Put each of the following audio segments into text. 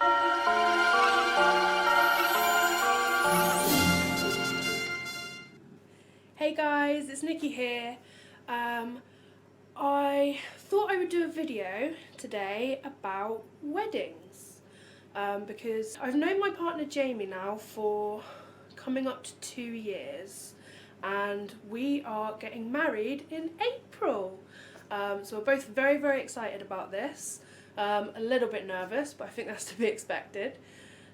Hey guys, it's Nikki here. I thought I would do a video today about weddings because I've known my partner Jamie now for coming up to 2 years and we are getting married in April. So we're both very, very excited about this. A little bit nervous, but I think that's to be expected.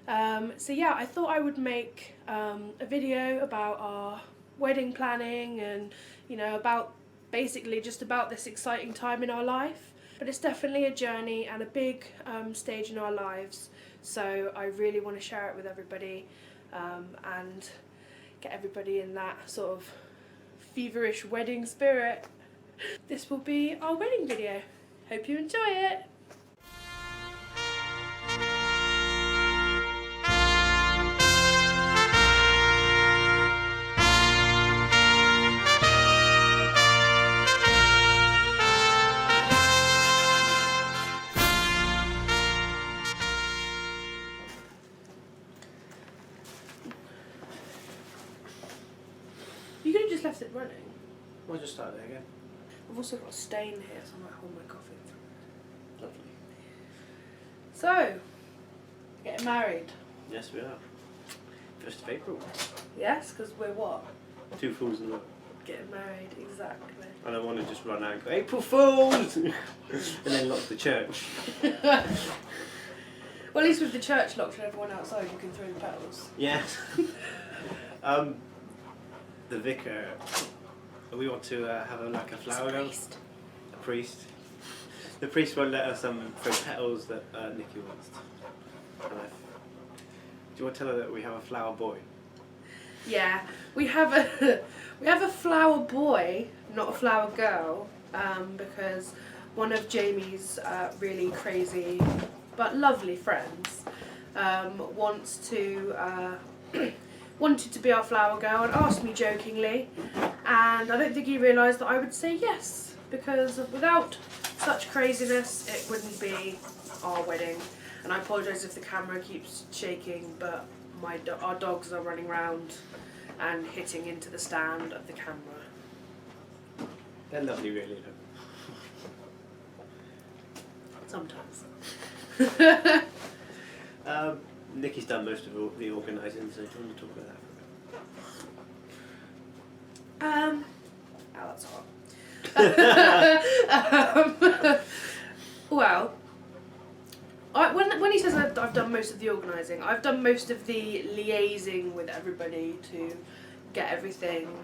So yeah, I thought I would make a video about our wedding planning and, you know, about basically just about this exciting time in our life. But it's definitely a journey and a big stage in our lives, so I really want to share it with everybody and get everybody in that sort of feverish wedding spirit. This will be our wedding video. Hope you enjoy it. You could have just left it running. I'll just start there again. I've also got a stain here, so I might hold my coffee. Lovely. So, getting married. Yes, we are. 1st of April. Yes, because we're what? 2 fools in love. Getting married, exactly. I don't want to just run out and go, April Fools! and then lock the church. Well, at least with the church locked and everyone outside, you can throw the petals. Yes. The vicar, we want to have like a flower girl. A priest. The priest won't let us throw petals that Nikki wants. Do you want to tell her that we have a flower boy? Yeah, we have a flower boy, not a flower girl, because one of Jamie's really crazy but lovely friends wanted to be our flower girl and asked me jokingly, and I don't think he realised that I would say yes, because without such craziness it wouldn't be our wedding. And I apologise if the camera keeps shaking, but our dogs are running around and hitting into the stand of the camera. They're lovely, really. Sometimes. Nikki's done most of the organising, so do you want to talk about that? Oh, that's hot. Well, when he says I've done most of the organising, I've done most of the liaising with everybody to get everything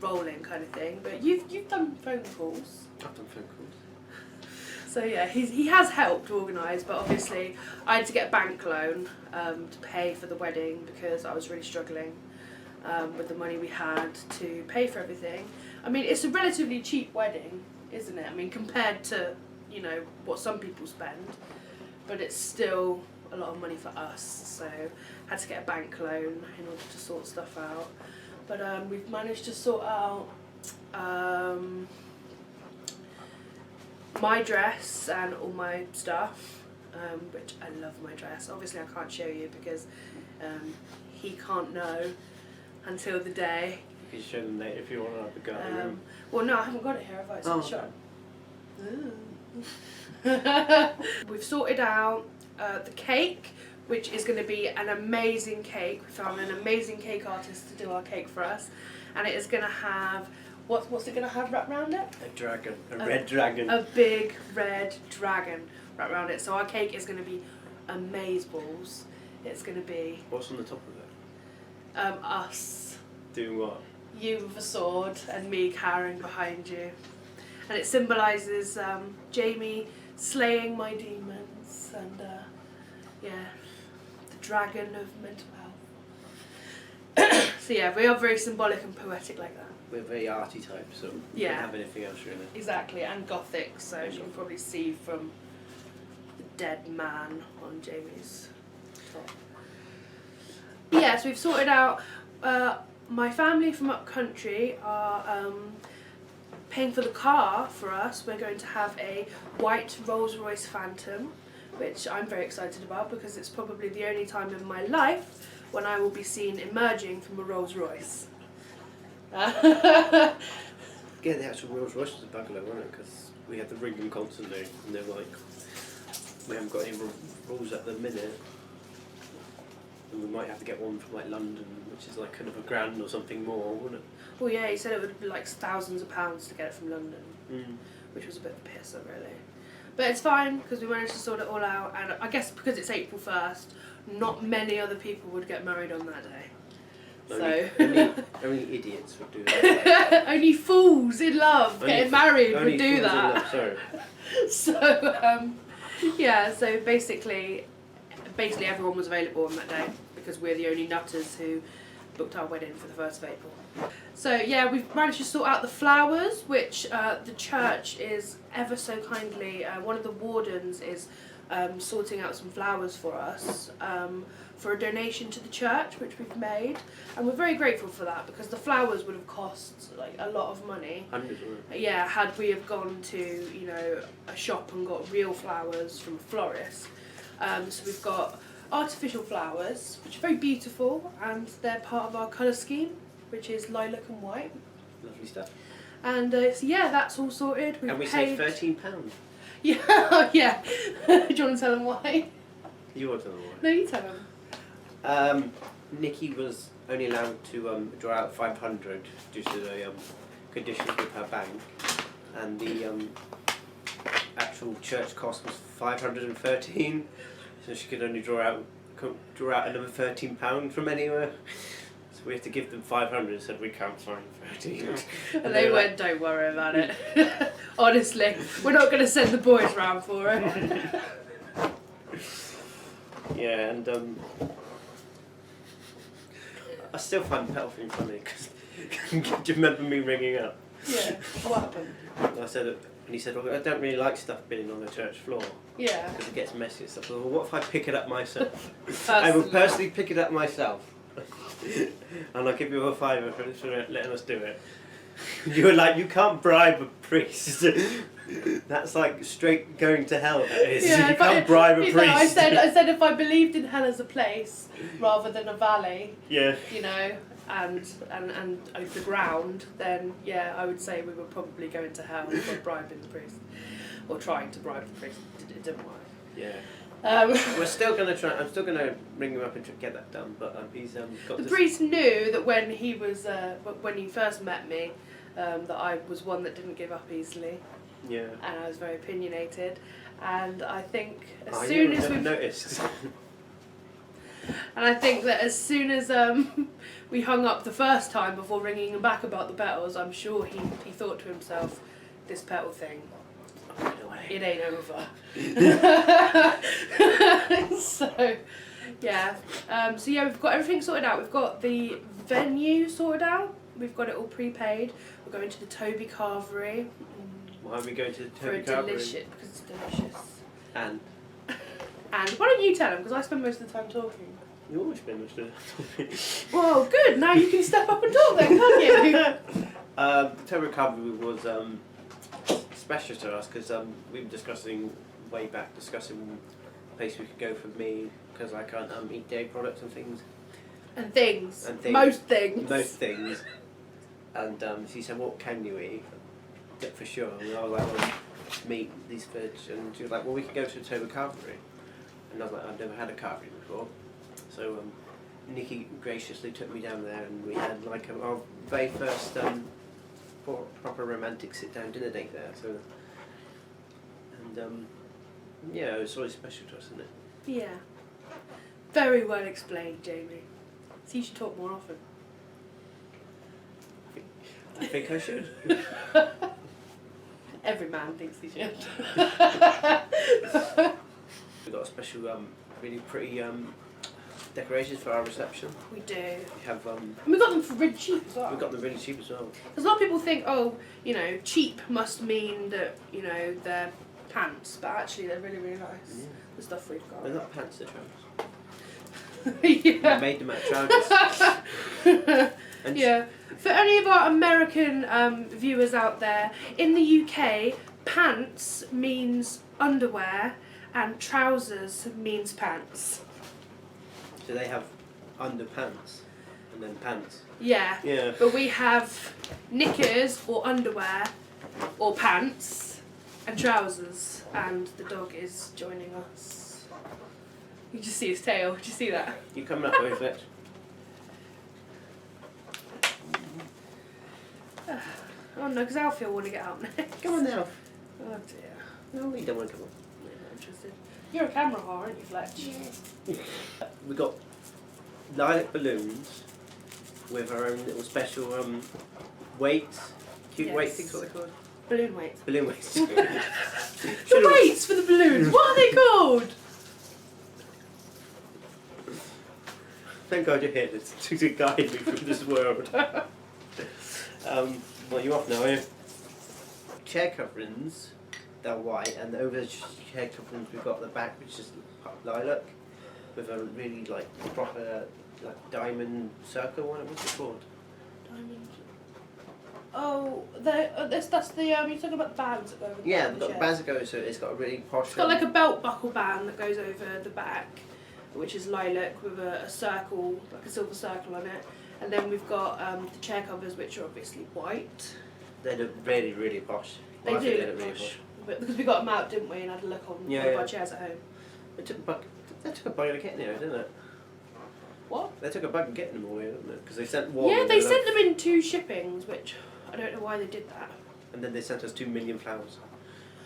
rolling, kind of thing. But you've done phone calls. I've done phone calls. So yeah, he has helped organise, but obviously I had to get a bank loan to pay for the wedding because I was really struggling with the money we had to pay for everything. I mean, it's a relatively cheap wedding, isn't it? I mean, compared to, you know, what some people spend, but it's still a lot of money for us, so I had to get a bank loan in order to sort stuff out. But we've managed to sort out my dress and all my stuff, which I love my dress. Obviously I can't show you because he can't know until the day. You can show them later if you want to have a go at the room. Well, no, I haven't got it here, have I? It's in the shop. We've sorted out the cake, which is going to be an amazing cake. We found an amazing cake artist to do our cake for us, and it is going to have, what's it going to have wrapped around it? A dragon, a red dragon. A big red dragon wrapped around it. So our cake is going to be amazeballs. It's going to be... What's on the top of it? Us. Doing what? You with a sword and me cowering behind you. And it symbolises Jamie slaying my demons and yeah, the dragon of mental health. So yeah, we are very symbolic and poetic like that. We're very arty type, so we yeah, don't have anything else really. Exactly, and gothic, so you can probably see from the dead man on Jamie's top. Yeah, so we've sorted out, my family from up country are paying for the car for us. We're going to have a white Rolls-Royce Phantom which I'm very excited about because it's probably the only time in my life when I will be seen emerging from a Rolls Royce. Yeah, the actual Rolls Royce was a bungalow, wasn't it? Because we had to ring them constantly, and they're like, we haven't got any rules at the minute. And we might have to get one from like London, which is like kind of £1,000 or something more, wouldn't it? Well, yeah, he said it would be like thousands of pounds to get it from London, which was a bit of a pisser, really. But it's fine because we managed to sort it all out, and I guess because it's April 1st, not many other people would get married on that day. Only idiots would do that. Only fools in love getting married would do that. Love, sorry. So, yeah, so basically everyone was available on that day because we're the only nutters who booked our wedding for the 1st of April. So yeah, we've managed to sort out the flowers, which the church is ever so kindly, one of the wardens is sorting out some flowers for us for a donation to the church, which we've made, and we're very grateful for that because the flowers would have cost like a lot of money. Hundreds, yeah, had we have gone to a shop and got real flowers from a florist. So we've got artificial flowers, which are very beautiful, and they're part of our colour scheme, which is lilac and white. Lovely stuff. And so yeah, that's all sorted. And we saved £13. Yeah, yeah. Do you want to tell them why? You want to tell them why? No, you tell them. Nikki was only allowed to draw out 500 due to the conditions with her bank, and the actual church cost was 513, so she could only draw out another £13 from anywhere. So we had to give them 500 and said we can't find 13. And they went, don't worry about it. Honestly, we're not going to send the boys round for it. Yeah, and I still find the petal thing funny because do you remember me ringing up? Yeah. What happened? I said, and he said, well, I don't really like stuff being on the church floor. Yeah. Because it gets messy and stuff. Well, what if I pick it up myself? I will personally pick it up myself. And I'll give you a £5 for letting us do it. You were like, you can't bribe a priest. That's like straight going to hell. That is. Yeah, you can't bribe a priest. No, I said if I believed in hell as a place rather than a valley, yeah. And the ground, then yeah, I would say we were probably going to hell for bribing the priest, or trying to bribe the priest. It didn't work. Yeah. We're still gonna try. I'm still gonna ring him up and get that done. But he's got. The priest knew that when he was when he first met me, that I was one that didn't give up easily. Yeah. And I was very opinionated, and I think as soon soon as we noticed. And I think that as soon as we hung up the first time before ringing him back about the petals, I'm sure he thought to himself, this petal thing, it ain't over. So yeah, we've got everything sorted out. We've got the venue sorted out. We've got it all prepaid. We're going to the Toby Carvery. Why are we going to the Toby Carvery? Carvery? Because it's delicious. And why don't you tell him? Because I spend most of the time talking. You always spend most of the time talking. Well, good. Now you can step up and talk then, can't you? The Toby Carvery was special to us because we were discussing a place we could go for me because I can't eat dairy products and things. And things. Most things. Most things. And she said, what can you eat? Yeah, for sure. And I was like, well, meat, these fish. And she was like, well, we can go to the Toby Carvery. And I was like, I've never had a carvery before. So Nikki graciously took me down there and we had like our very first proper romantic sit-down dinner date there. So, and yeah, it was always special to us, isn't it? Yeah. Very well explained, Jamie. So you should talk more often. I think I should. Every man thinks he should. We've got a special, really pretty decorations for our reception. We do. We have. And we got them for really cheap as well. We got them really cheap as well. Because a lot of people think, oh, cheap must mean that they're pants, but actually they're really really nice. Yeah. The stuff we've got. They're not pants, they're trousers. Yeah. We made them out of trousers. Yeah. For any of our American viewers out there, in the UK, pants means underwear, and trousers means pants. Do they have underpants and then pants? Yeah. Yeah. But we have knickers or underwear or pants and trousers, and the dog is joining us. You just see his tail. Did you see that? You coming up with it? Oh no, because Alfie will want to get out next. Come on now. Oh dear. No, you don't want to come on. I'm not interested. You're a camera whore, aren't you, Fletch? Yeah. We got lilac balloons with our own little special weights. Cute weight things, what are they called? Balloon weights. Balloon weights. The weights for the balloons. What are they called? Thank God you're here to guide me through this world. Well, you're off now, are you? Chair coverings, they're white, and over the chair coverings we've got the back, which is lilac, with a really proper diamond circle one. What's it called? Diamond. Oh, that's the you're talking about the bands that go over the Yeah, back we've of got the the bands that go, so it's got a really posh. It's got like a belt buckle band that goes over the back, which is lilac with a circle, like a silver circle on it. And then we've got the chair covers, which are obviously white. They look really, really posh. They Well, I do think look really posh. But because we got them out, didn't we, and had a look on one of our chairs at home. That took a bugger getting here, didn't it? What? They took a bugger getting them all here, didn't it? Because they sent one. Yeah, they sent them in 2 shippings, which I don't know why they did that. And then they sent us 2 million flowers.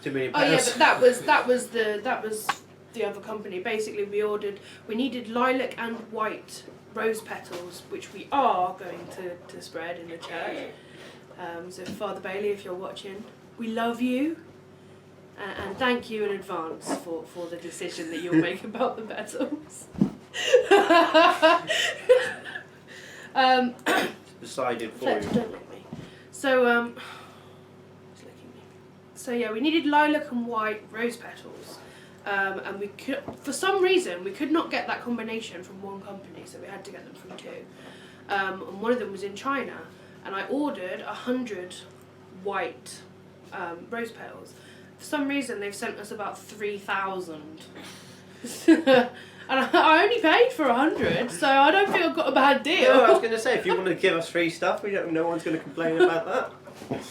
2 million Oh yeah, pounds. but that was the other company. Basically, we needed lilac and white rose petals, which we are going to spread in the church. So Father Bailey, if you're watching, we love you, and thank you in advance for the decision that you'll make about the petals. Decided for Fletch, you. don't lick me. So he's licking me. So yeah, we needed lilac and white rose petals. And we could, for some reason, we could not get that combination from one company, so we had to get them from 2. And one of them was in China, and I ordered 100 white rose petals. For some reason, they've sent us about 3,000. And I only paid for 100, so I don't think I've got a bad deal. No, I was going to say, if you want to give us free stuff, no one's going to complain about that.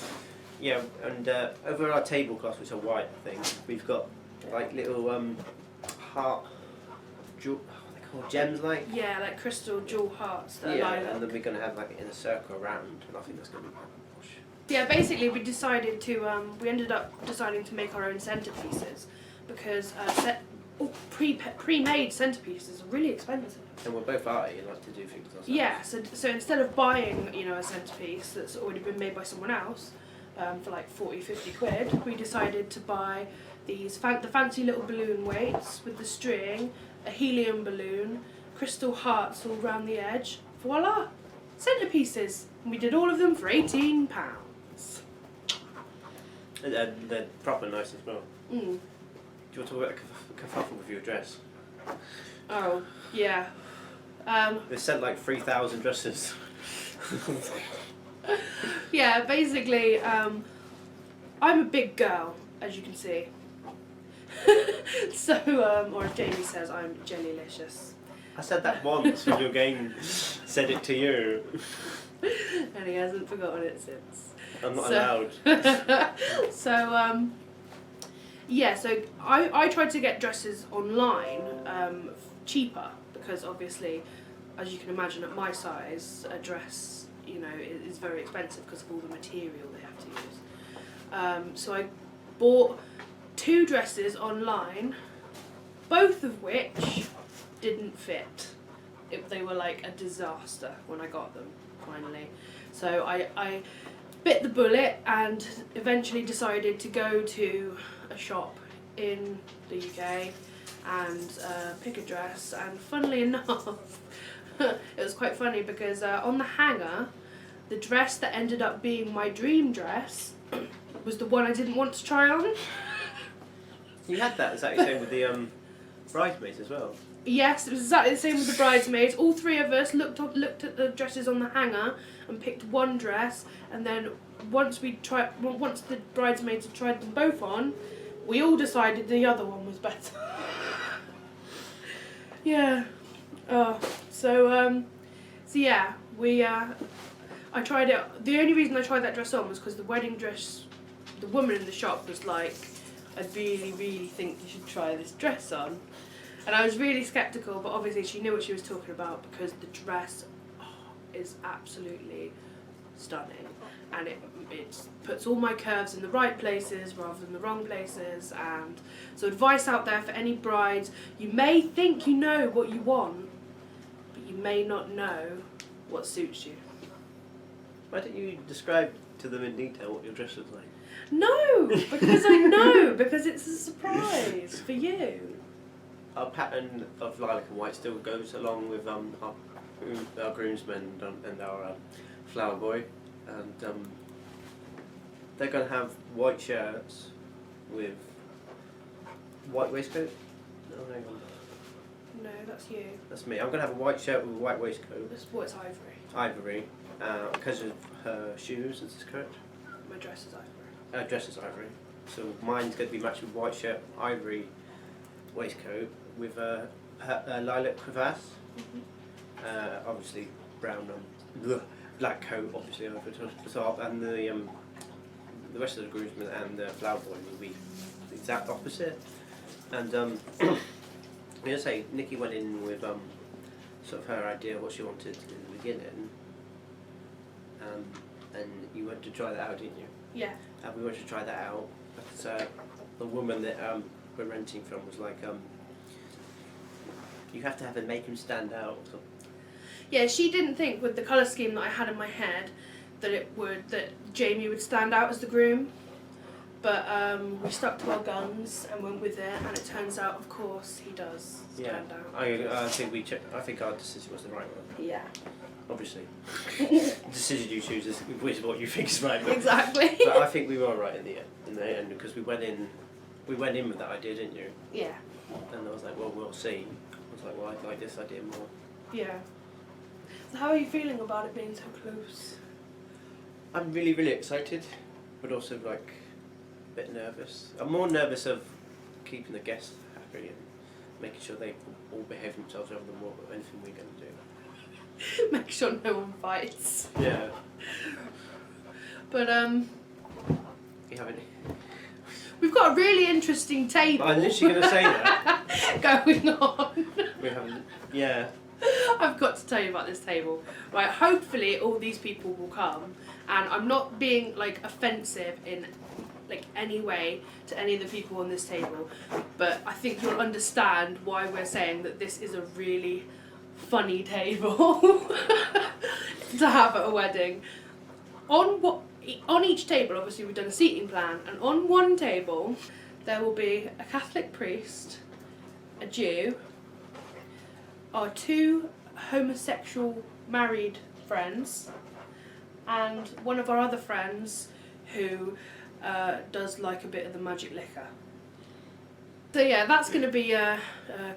Yeah, and over our tablecloths, which are white, I think, we've got little heart, jewel, what are they called, gems Yeah, like crystal jewel hearts that are yeah, lilac. and then we're going to have it in a circle around, and I think that's going to be posh. Yeah, basically we decided to, we ended up deciding to make our own centerpieces because pre-made centerpieces are really expensive. And we're both arty and like to do things ourselves. Yeah, so instead of buying, a centerpiece that's already been made by someone else for like 40, 50 quid, we decided to buy these the fancy little balloon weights with the string, a helium balloon, crystal hearts all around the edge. Voila! Centerpieces. And we did all of them for £18. And they're proper nice as well. Mm. Do you want to talk about a kerfuffle with your dress? Oh, yeah. They sent like 3,000 dresses. Yeah, basically, I'm a big girl, as you can see. So, or as Jamie says, I'm jellylicious. I said that once when your game said it to you. And he hasn't forgotten it since. I'm not allowed. So, yeah, so I tried to get dresses online cheaper because obviously, as you can imagine, at my size, a dress, is very expensive because of all the material they have to use. So I bought 2 dresses online, both of which didn't fit. They were like a disaster when I got them, finally. So I bit the bullet and eventually decided to go to a shop in the UK and pick a dress, and funnily enough, it was quite funny because on the hanger, the dress that ended up being my dream dress was the one I didn't want to try on. You had that exactly same with the bridesmaids as well. Yes, it was exactly the same with the bridesmaids. All 3 of us looked at the dresses on the hanger and picked one dress, and then once the bridesmaids had tried them both on, we all decided the other one was better. Yeah. So yeah, I tried it. The only reason I tried that dress on was because the wedding dress, the woman in the shop was like, I really, really think you should try this dress on. And I was really sceptical, but obviously she knew what she was talking about because the dress is absolutely stunning. And it puts all my curves in the right places rather than the wrong places. And so advice out there for any brides, you may think you know what you want, but you may not know what suits you. Why don't you describe to them in detail what your dress was like? No, because I know, because it's a surprise for you. Our pattern of lilac and white still goes along with our groomsmen and our flower boy, and they're going to have white shirts with white waistcoat. No, hang on. No, that's you. That's me. I'm going to have a white shirt with a white waistcoat. That's what's ivory. Ivory, because of her shoes. Is this correct? My dress is ivory. Dress is ivory. So mine's going to be matched with white shirt, ivory waistcoat with a lilac crevasse. Mm-hmm. Obviously brown black coat, obviously over the top, and the rest of the groomsmen and the flower boy will be the exact opposite. And I'm gonna say Nikki went in with sort of her idea of what she wanted in the beginning, and you went to try that out, didn't you? Yeah. We went to try that out. But the woman that we're renting from was like, you have to have it make him stand out. So. Yeah, she didn't think with the colour scheme that I had in my head that Jamie would stand out as the groom. But we stuck to our guns and went with it, and it turns out, of course, he does stand out. I think our decision was the right one. Yeah. Obviously, the decision you choose is what you think is right. But, Exactly. But I think we were right in the end because we went in with that idea, didn't you? Yeah. And I was like, well, we'll see. I was like, well, I like this idea more. Yeah. So how are you feeling about it being so close? I'm really, really excited, but also like a bit nervous. I'm more nervous of keeping the guests happy and making sure they all behave themselves over anything we're going to do. Make sure no one fights. Yeah. But You haven't. we've got a really interesting table. I'm literally going to say that. going on. We haven't. Yeah. I've got to tell you about this table. Right, hopefully all these people will come, and I'm not being like offensive in like any way to any of the people on this table, but I think you'll understand why we're saying that this is a really funny table to have at a wedding. On each table, obviously we've done a seating plan, and on one table there will be a Catholic priest, a Jew, our two homosexual married friends, and one of our other friends who does like a bit of the magic liquor. So yeah, that's going to be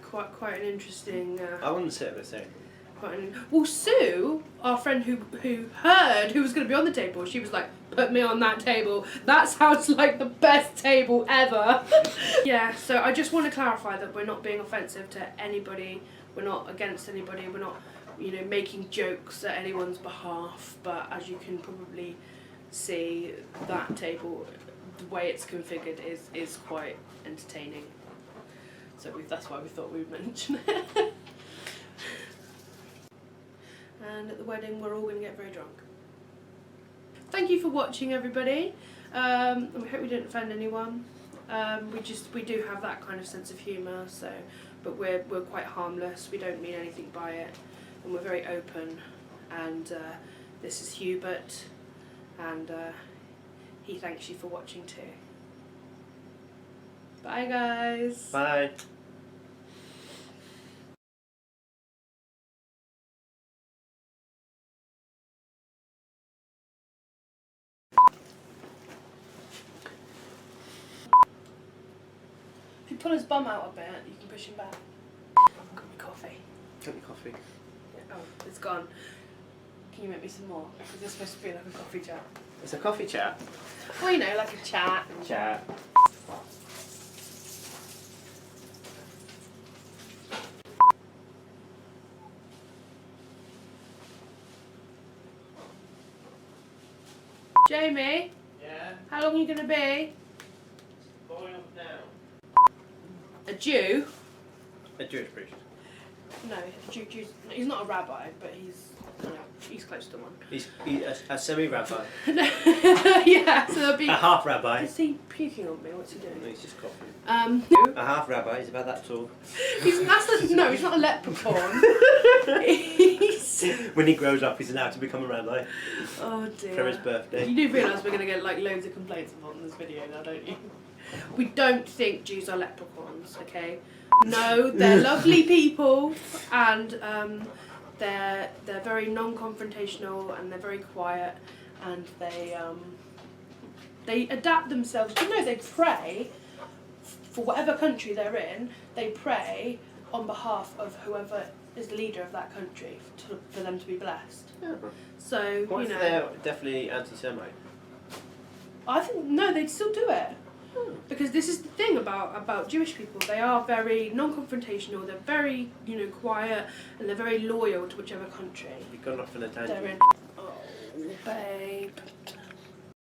quite an interesting. I want to sit at the table. Well, Sue, our friend who heard who was going to be on the table, she was like, "Put me on that table. That sounds like the best table ever." Yeah. So I just want to clarify that we're not being offensive to anybody. We're not against anybody. We're not, making jokes at anyone's behalf. But as you can probably see, that table, the way it's configured, is quite entertaining. So that's why we thought we'd mention it. And at the wedding, we're all going to get very drunk. Thank you for watching, everybody. And we hope we didn't offend anyone. We do have that kind of sense of humour, but we're quite harmless. We don't mean anything by it, and we're very open. And this is Hubert, and he thanks you for watching too. Bye, guys. Bye. If you pull his bum out a bit, you can push him back. Got me coffee. Got me coffee. Oh, it's gone. Can you make me some more? Is this supposed to be like a coffee chat? It's a coffee chat. Well, like a chat. Chat. Jamie, Yeah? how long are you going to be? Going up now. A Jew? A Jewish priest. No, he's not a rabbi, but he's close to one. He's a semi-rabbi. Yeah, so there'll be... A half rabbi. Is he puking on me? What's he doing? No, he's just coughing. A half rabbi, he's about that tall. he's not a leprechaun. When he grows up, he's allowed to become a rabbi. Oh dear. For his birthday. You do realise we're going to get like loads of complaints on this video now, don't you? We don't think Jews are leprechauns, okay? No, they're lovely people, and they're very non-confrontational, and they're very quiet, and they adapt themselves. You know, they pray for whatever country they're in. They pray on behalf of whoever is the leader of that country for them to be blessed. Yeah. So What if they're definitely anti-Semite? I think no, they'd still do it. Because this is the thing about Jewish people. They are very non-confrontational. They're very, quiet, and they're very loyal to whichever country You've gone off on a tangent. they're in. Oh, babe.